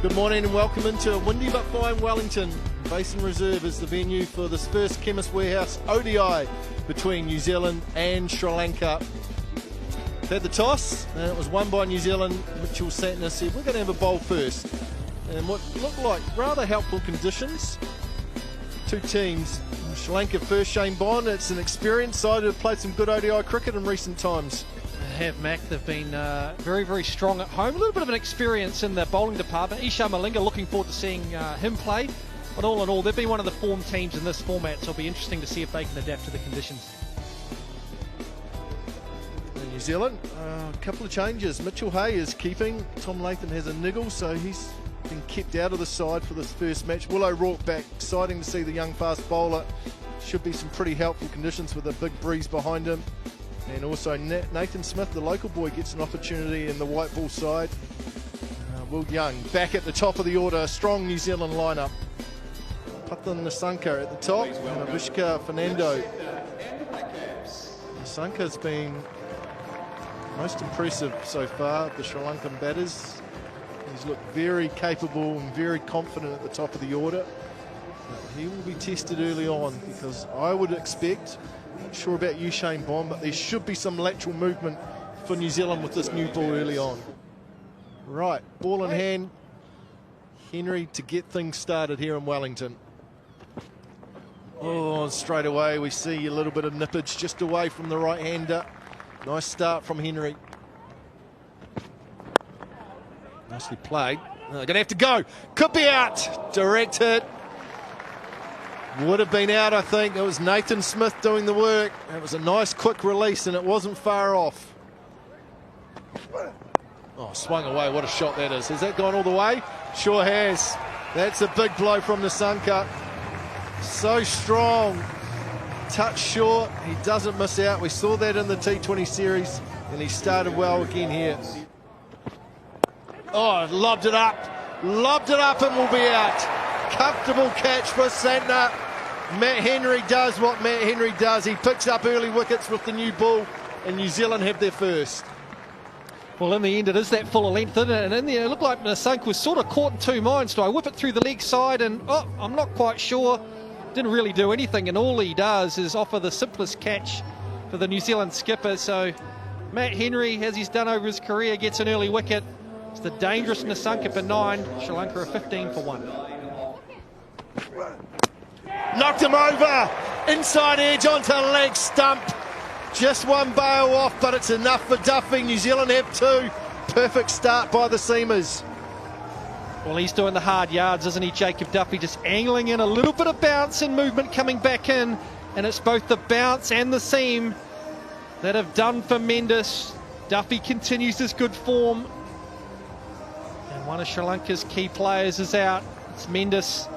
Good morning and welcome into windy but fine Wellington. Basin Reserve is the venue for this first Chemist Warehouse ODI between New Zealand and Sri Lanka. Had the toss and it was won by New Zealand. Mitchell Santner said we're going to have a bowl first. And what looked like rather helpful conditions. Two teams, Sri Lanka first Shane Bond. It's an experienced side who have played some good ODI cricket in recent times. Have Mac. They've been very, very strong at home. A little bit of an experience in the bowling department. Isha Malinga, looking forward to seeing him play. But all in all, they've been one of the form teams in this format, so it'll be interesting to see if they can adapt to the conditions. In New Zealand, a couple of changes. Mitchell Hay is keeping. Tom Lathan has a niggle, so he's been kept out of the side for this first match. Will O'Rourke back. Exciting to see the young fast bowler. Should be some pretty helpful conditions with a big breeze behind him. And also Nathan Smith, the local boy, gets an opportunity in the white ball side. Will Young back at the top of the order. Strong New Zealand lineup. Pathan Nasanka at the top. And Avishka Fernando. Nasanka's been most impressive so far of the Sri Lankan batters. He's looked very capable and very confident at the top of the order. He will be tested early on because I would expect, not sure about you Shane Bond, but there should be some lateral movement for New Zealand with this new ball early on. Right, ball in hand. Henry to get things started here in Wellington. Oh, straight away we see a little bit of nippage just away from the right-hander. Nice start from Henry. Nicely played. They're going to have to go. Could be out. Direct hit. Would have been out, I think. It was Nathan Smith doing the work. It was a nice quick release and it wasn't far off. Oh, swung away. What a shot that is. Has that gone all the way? Sure has. That's a big blow from Nasanka. So strong. Touch short. He doesn't miss out. We saw that in the T20 series and he started well again here. Oh, lobbed it up. Lobbed it up and will be out. Comfortable catch for Santner. Matt Henry does what Matt Henry does. He picks up early wickets with the new ball, and New Zealand have their first. Well, in the end, it is that full of length, isn't it? And in the end, it looked like Nasanka was sort of caught in two minds. Do I whip it through the leg side? And, oh, I'm not quite sure. Didn't really do anything, and all he does is offer the simplest catch for the New Zealand skipper. So Matt Henry, as he's done over his career, gets an early wicket. It's the dangerous Nasanka for 9. Sri Lanka are 15 for 1. Knocked him over. Inside edge onto leg stump. Just one bail off, but it's enough for Duffy. New Zealand have 2. Perfect start by the seamers. Well, he's doing the hard yards, isn't he, Jacob Duffy? Just angling in a little bit of bounce and movement coming back in. And it's both the bounce and the seam that have done for Mendes. Duffy continues his good form. And one of Sri Lanka's key players is out. It's Mendes.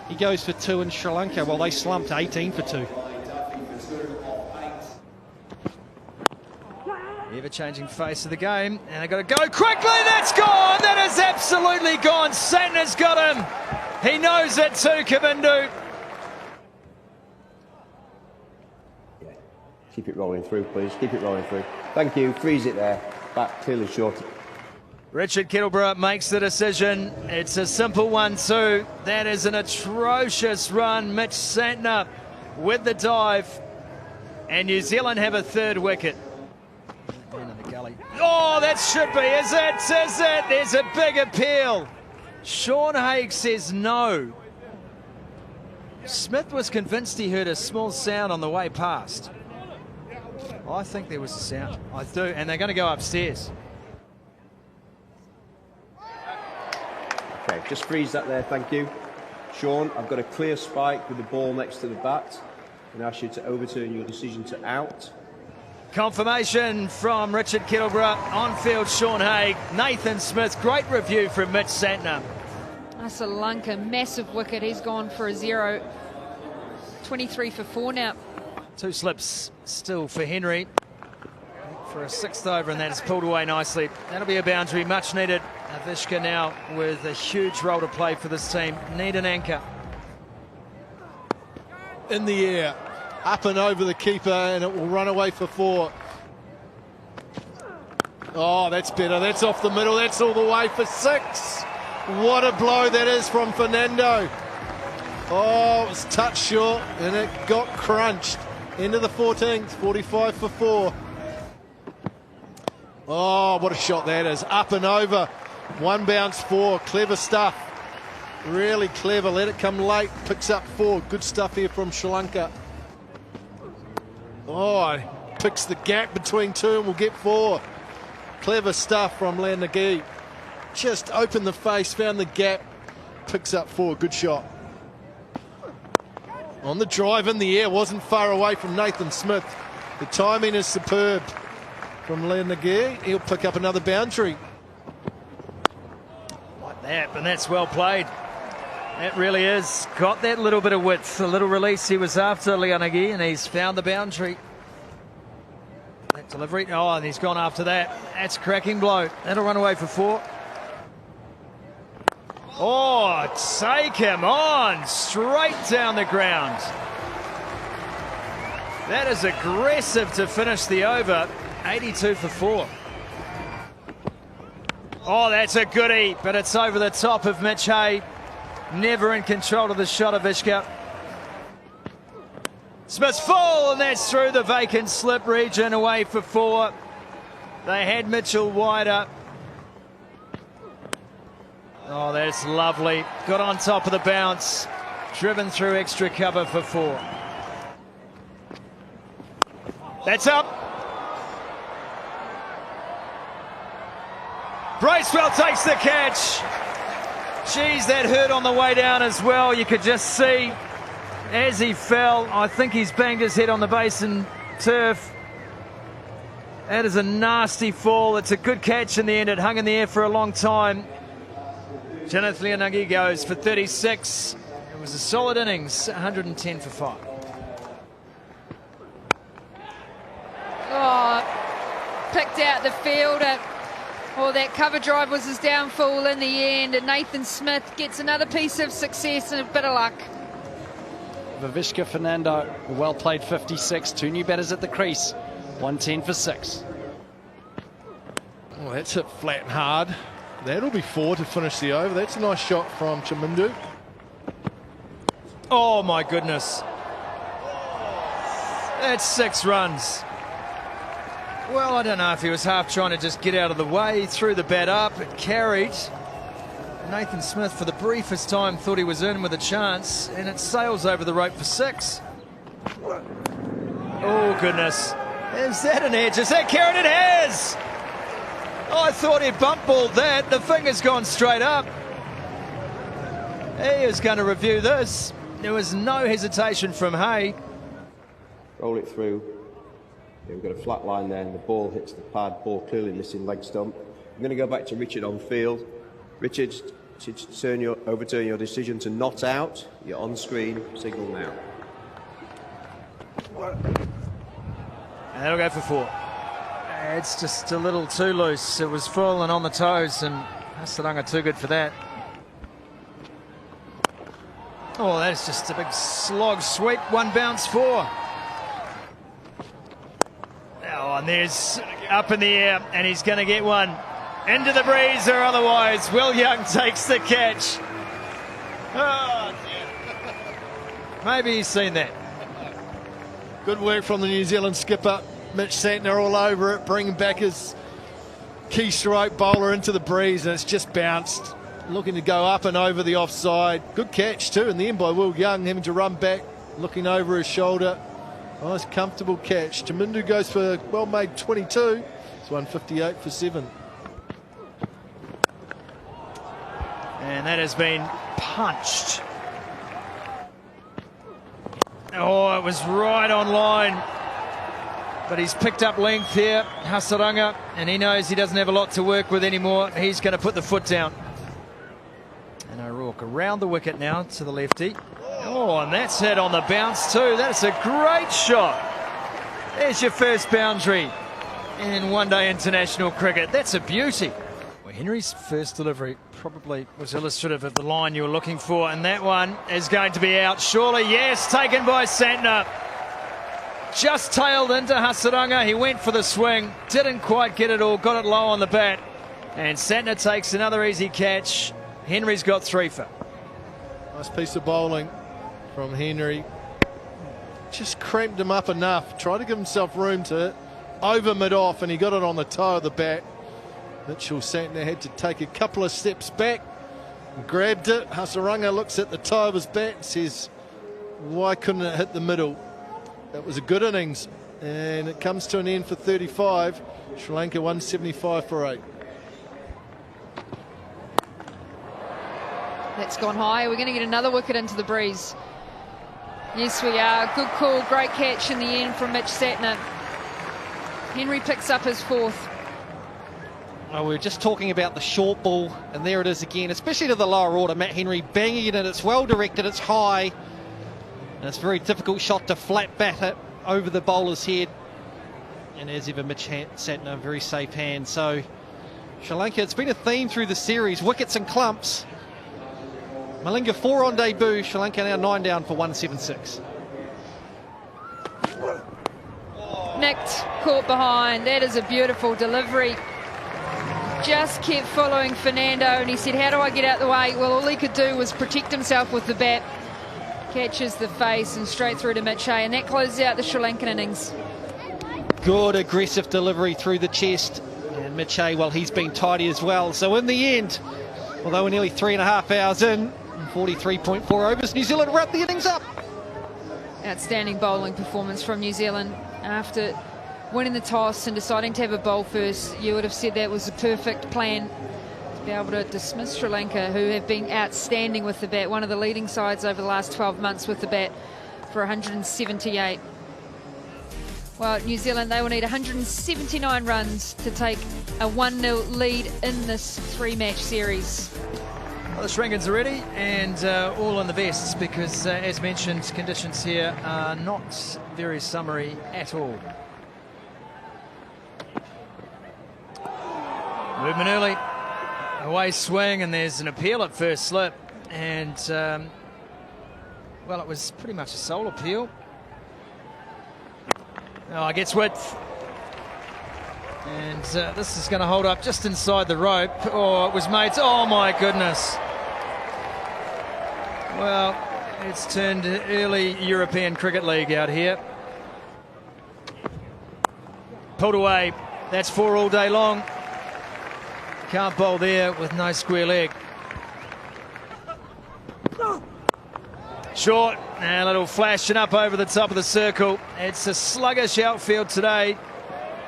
He goes for 2 in Sri Lanka. Well, they slumped 18 for 2. Ever-changing face of the game, and they've got to go quickly. That's gone. That is absolutely gone. Santner's got him. He knows it too, Kavindu. Yeah. Keep it rolling through, please. Keep it rolling through. Thank you. Freeze it there. Back clearly short. Richard Kettleborough makes the decision. It's a simple one too. That is an atrocious run. Mitch Santner with the dive. And New Zealand have a 3rd wicket. Man in the gully. Oh, that should be. Is it? Is it? There's a big appeal. Sean Haig says no. Smith was convinced he heard a small sound on the way past. I think there was a sound. I do. And they're going to go upstairs. Okay, just freeze that there, thank you. Sean, I've got a clear spike with the ball next to the bat. And ask you to overturn your decision to out. Confirmation from Richard Kettleborough. On field, Sean Haig. Nathan Smith, great review from Mitch Santner. Sri Lanka, massive wicket. He's gone for a 0. 23 for 4 now. 2 slips still for Henry. For a 6th over, and that's pulled away nicely. That'll be a boundary, much needed. Avishka now with a huge role to play for this team. Need an anchor. In the air, up and over the keeper, and it will run away for 4. Oh, that's better. That's off the middle. That's all the way for 6. What a blow that is from Fernando. Oh, it was touch short and it got crunched. Into the 14th, 45 for 4. Oh, what a shot that is. Up and over. One bounce 4. Clever stuff. Really clever. Let it come late. Picks up 4. Good stuff here from Sri Lanka. Oh, picks the gap between 2 and will get 4. Clever stuff from Lanagi. Just opened the face, found the gap. Picks up 4. Good shot. On the drive in the air, wasn't far away from Nathan Smith. The timing is superb from Lanagi. He'll pick up another boundary. Like that, and that's well played. That really is. Got that little bit of width, a little release he was after, Lanagi, and he's found the boundary. That delivery, oh, and he's gone after that. That's a cracking blow. That'll run away for 4. Oh, take him on, straight down the ground. That is aggressive to finish the over. 82 for 4. Oh, that's a goodie, but it's over the top of Mitch Hay. Never in control of the shot of Ishka. Smith's full, and that's through the vacant slip region, away for 4. They had Mitchell wider. Oh, that's lovely. Got on top of the bounce. Driven through extra cover for 4. That's up. Bracewell takes the catch. Geez, that hurt on the way down as well. You could just see as he fell. I think he's banged his head on the basin turf. That is a nasty fall. It's a good catch in the end. It hung in the air for a long time. Janeth Lanagi goes for 36. It was a solid innings, 110 for 5. Oh, picked out the fielder. Well, that cover drive was his downfall in the end, and Nathan Smith gets another piece of success and a bit of luck. Vivishka Fernando, well played 56. 2 new batters at the crease. 110 for 6. Oh, that's hit flat and hard. That'll be 4 to finish the over. That's a nice shot from Chamindu. Oh my goodness. That's 6 runs. Well, I don't know if he was half trying to just get out of the way. He threw the bat up, it carried. Nathan Smith, for the briefest time, thought he was in with a chance, and it sails over the rope for 6. Oh goodness. Is that an edge? Is that carried? It has! Oh, I thought he bump balled that. The finger's gone straight up. He is going to review this. There was no hesitation from Hay. Roll it through. Yeah, we've got a flat line there, and the ball hits the pad. Ball clearly missing leg stump. I'm going to go back to Richard on field. Richard, overturn your decision to not out. You're on screen. Signal now. And that'll go for 4. It's just a little too loose. It was full and on the toes, and Hasaranga too good for that. Oh, that's just a big slog sweep. 1 bounce 4. Oh, and there's up in the air, and he's going to get one into the breeze, or otherwise Will Young takes the catch. Oh, dear. Maybe he's seen that. Good work from the New Zealand skipper. Mitch Santner all over it, bringing back his key strike bowler into the breeze, and it's just bounced. Looking to go up and over the offside. Good catch too in the end by Will Young, having to run back, looking over his shoulder. Nice comfortable catch. Chamindu goes for well-made 22. It's 158 for 7. And that has been punched. Oh, it was right on line. But he's picked up length here, Hasaranga, and he knows he doesn't have a lot to work with anymore. He's going to put the foot down. And O'Rourke around the wicket now to the lefty. Oh, and that's hit on the bounce too. That's a great shot. There's your first boundary in one-day international cricket. That's a beauty. Well, Henry's first delivery probably was illustrative of the line you were looking for, and that one is going to be out. Surely, yes, taken by Santner. Just tailed into Hasaranga. He went for the swing, didn't quite get it all, got it low on the bat. And Santner takes another easy catch. Henry's got 3 for. Nice piece of bowling from Henry. Just cramped him up enough. Tried to give himself room to over mid-off, and he got it on the toe of the bat. Mitchell Santner had to take a couple of steps back and grabbed it. Hasaranga looks at the toe of his bat and says, why couldn't it hit the middle? That was a good innings, and it comes to an end for 35. Sri Lanka 175 for 8. That's gone high. We're going to get another wicket into the breeze. Yes, we are. Good call, great catch in the end from Mitch Santner. Henry picks up his 4th. Oh, we were just talking about the short ball, and there it is again, especially to the lower order. Matt Henry banging it in. It's well directed, it's high, and it's a very difficult shot to flat bat it over the bowler's head. And as ever, Mitch Santner, very safe hand. So Sri Lanka, it's been a theme through the series, wickets and clumps. Malinga 4 on debut, Sri Lanka now 9 down for 176. Nicked, caught behind. That is a beautiful delivery. Just kept following Fernando, and he said, how do I get out the way? Well, all he could do was protect himself with the bat. Catches the face and straight through to Mitch and that closes out the Sri Lankan innings. Good aggressive delivery through the chest, and Mitch well, he's been tidy as well. So in the end, although we're nearly 3.5 hours in, 43.4 overs, New Zealand wrap the innings up. Outstanding bowling performance from New Zealand after winning the toss and deciding to have a bowl first. You would have said that was a perfect plan to be able to dismiss Sri Lanka, who have been outstanding with the bat, one of the leading sides over the last 12 months with the bat, for 178. Well, New Zealand, they will need 179 runs to take a 1-0 lead in this 3-match series. Well, the Sri Lankans are ready, and all in the vests, because as mentioned, conditions here are not very summery at all. Movement early, away swing, and there's an appeal at first slip, and well, it was pretty much a sole appeal. Oh, it gets width, and this is going to hold up just inside the rope. Oh, it was made. Oh my goodness. Well, it's turned early European Cricket League out here. Pulled away. That's 4 all day long. Can't bowl there with no square leg. Short, and a little flashing up over the top of the circle. It's a sluggish outfield today,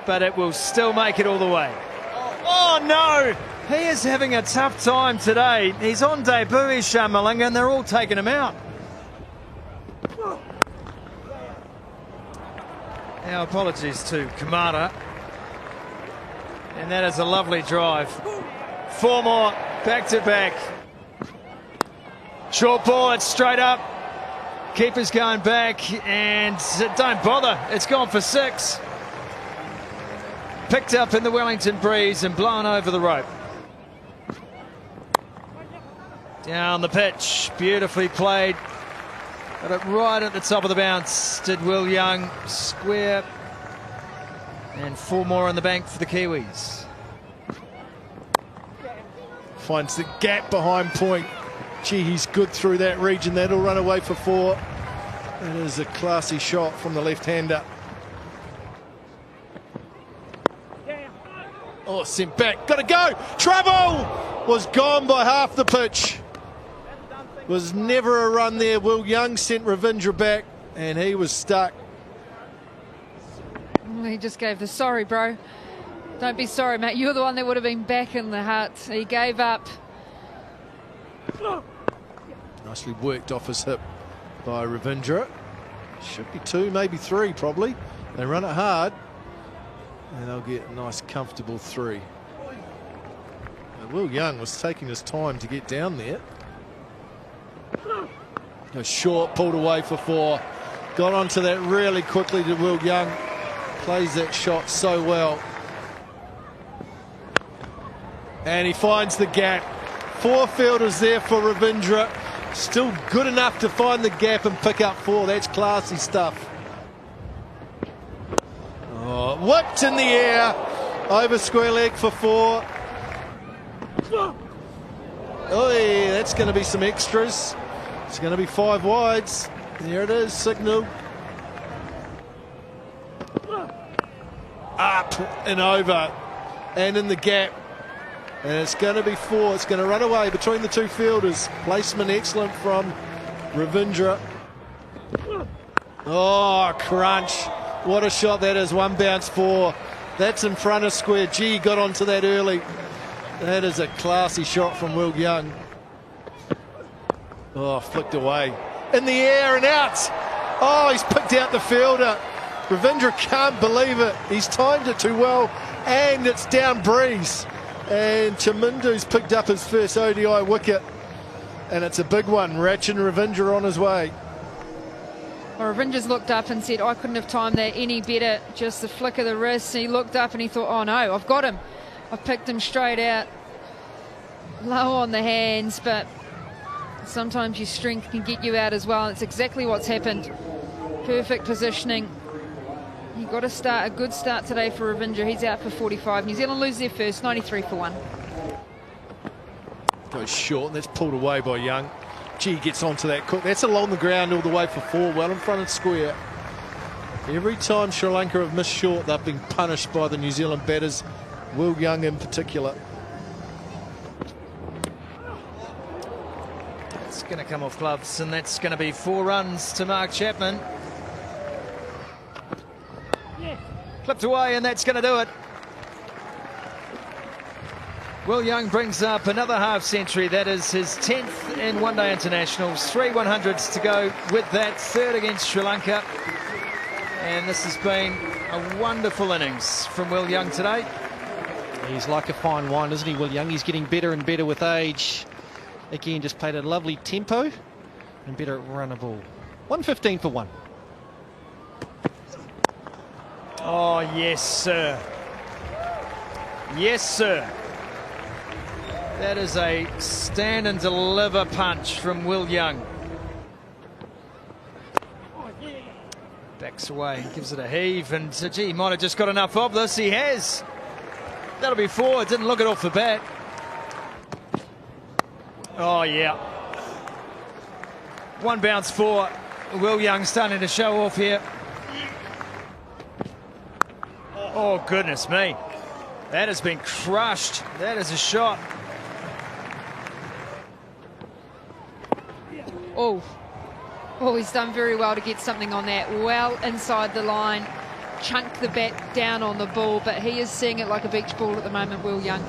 but it will still make it all the way. Oh no! He is having a tough time today. He's on debut, he's Shan Malinga, and they're all taking him out. Our apologies to Kamara. And that is a lovely drive. 4 more, back to back. Short ball, it's straight up. Keeper's going back, and don't bother. It's gone for 6. Picked up in the Wellington breeze and blown over the rope. Down the pitch, beautifully played. Got it right at the top of the bounce. Did Will Young, square. And 4 more in the bank for the Kiwis. Finds the gap behind point. Gee, he's good through that region. That'll run away for 4. It is a classy shot from the left-hander. Oh, sent back. Got to go. Trouble! Was gone by half the pitch. Was never a run there. Will Young sent Ravindra back, and he was stuck. He just gave the sorry, bro. Don't be sorry, mate. You're the one that would have been back in the hut. He gave up. Nicely worked off his hip by Ravindra. Should be 2, maybe 3 probably. They run it hard, and they'll get a nice comfortable 3. Now, Will Young was taking his time to get down there. A short, pulled away for 4. Got onto that really quickly to Will Young. Plays that shot so well. And he finds the gap. 4 fielders there for Ravindra. Still good enough to find the gap and pick up 4. That's classy stuff. Oh, whipped in the air. Over square leg for 4. Oh, yeah, that's going to be some extras. It's going to be 5 wides. There it is, signal. Up and over and in the gap. And it's going to be 4. It's going to run away between the two fielders. Placement excellent from Ravindra. Oh, crunch. What a shot that is. 1 bounce 4. That's in front of square. Gee, got onto that early. That is a classy shot from Will Young. Oh, flicked away. In the air and out. Oh, he's picked out the fielder. Ravindra can't believe it. He's timed it too well. And it's down breeze. And Chamindu's picked up his first ODI wicket. And it's a big one. Rachin Ravindra on his way. Well, Ravindra's looked up and said, I couldn't have timed that any better. Just the flick of the wrist. And he looked up and he thought, oh no, I've got him. I've picked him straight out. Low on the hands, but sometimes your strength can get you out as well. And it's exactly what's happened. Perfect positioning. He got a good start today for Ravindra. He's out for 45. New Zealand lose their first, 93 for 1. Goes short, and that's pulled away by Young. Gee, gets onto that quick. That's along the ground all the way for 4, well in front of square. Every time Sri Lanka have missed short, they've been punished by the New Zealand batters, Will Young in particular. It's going to come off gloves, and that's going to be 4 runs to Mark Chapman. Clipped away, and that's going to do it. Will Young brings up another half century. That is his 10th in one-day internationals. 3 100s to go with that, 3rd against Sri Lanka. And this has been a wonderful innings from Will Young today. He's like a fine wine, isn't he, Will Young? He's getting better and better with age. Again, just played a lovely tempo and better at run a ball. 115 for 1. Oh, yes, sir. Yes, sir. That is a stand and deliver punch from Will Young. Backs away, gives it a heave, and gee, he might have just got enough of this. He has. That'll be 4. Didn't look it off the bat. Oh, yeah. 1 bounce 4. Will Young starting to show off here. Oh, goodness me. That has been crushed. That is a shot. Oh, he's done very well to get something on that. Well inside the line. Chunk the bat down on the ball, but he is seeing it like a beach ball at the moment, Will Young.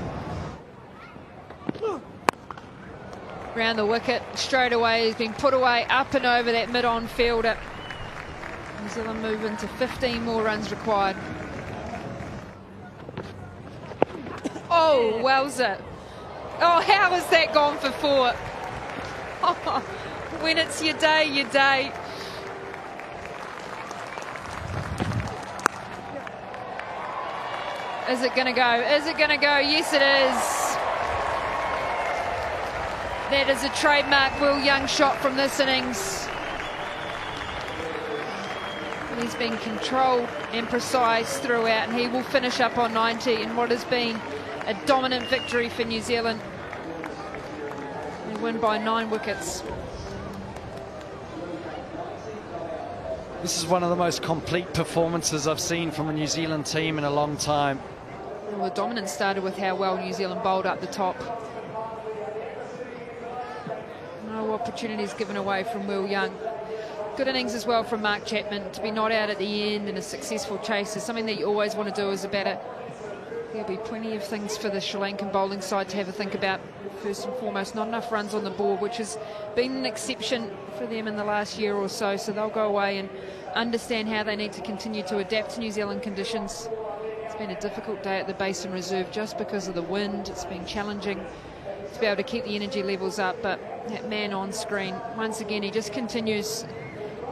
Round the wicket, straight away, he's been put away, up and over that mid-on fielder. New Zealand move into 15 more runs required. Oh, wowza. Oh, how has that gone for 4? Oh, when it's your day, your day. Is it going to go? Is it going to go? Yes, it is. That is a trademark Will Young shot from this innings. He's been controlled and precise throughout, and he will finish up on 90 in what has been a dominant victory for New Zealand. They win by 9 wickets. This is one of the most complete performances I've seen from a New Zealand team in a long time. Well, the dominance started with how well New Zealand bowled up the top. No opportunities given away from Will Young. Good innings as well from Mark Chapman. To be not out at the end and a successful chase is something that you always want to do as a batter. There'll be plenty of things for the Sri Lankan bowling side to have a think about. First and foremost, not enough runs on the board, which has been an exception for them in the last year or so. So they'll go away and understand how they need to continue to adapt to New Zealand conditions. It's been a difficult day at the Basin Reserve just because of the wind. It's been challenging to be able to keep the energy levels up, but that man on screen, once again, he just continues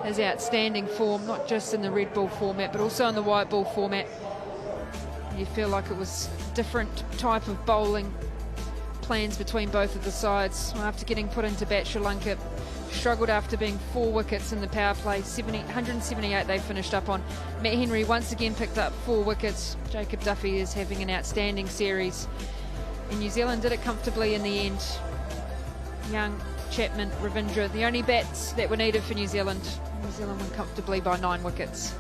his outstanding form, not just in the red ball format, but also in the white ball format. You feel like it was different type of bowling plans between both of the sides. After getting put into bat, Sri Lanka struggled after being 4 wickets in the power play. 178 they finished up on. Matt Henry once again picked up 4 wickets. Jacob Duffy is having an outstanding series. And New Zealand did it comfortably in the end. Young, Chapman, Ravindra, the only bats that were needed for New Zealand. New Zealand won comfortably by 9 wickets.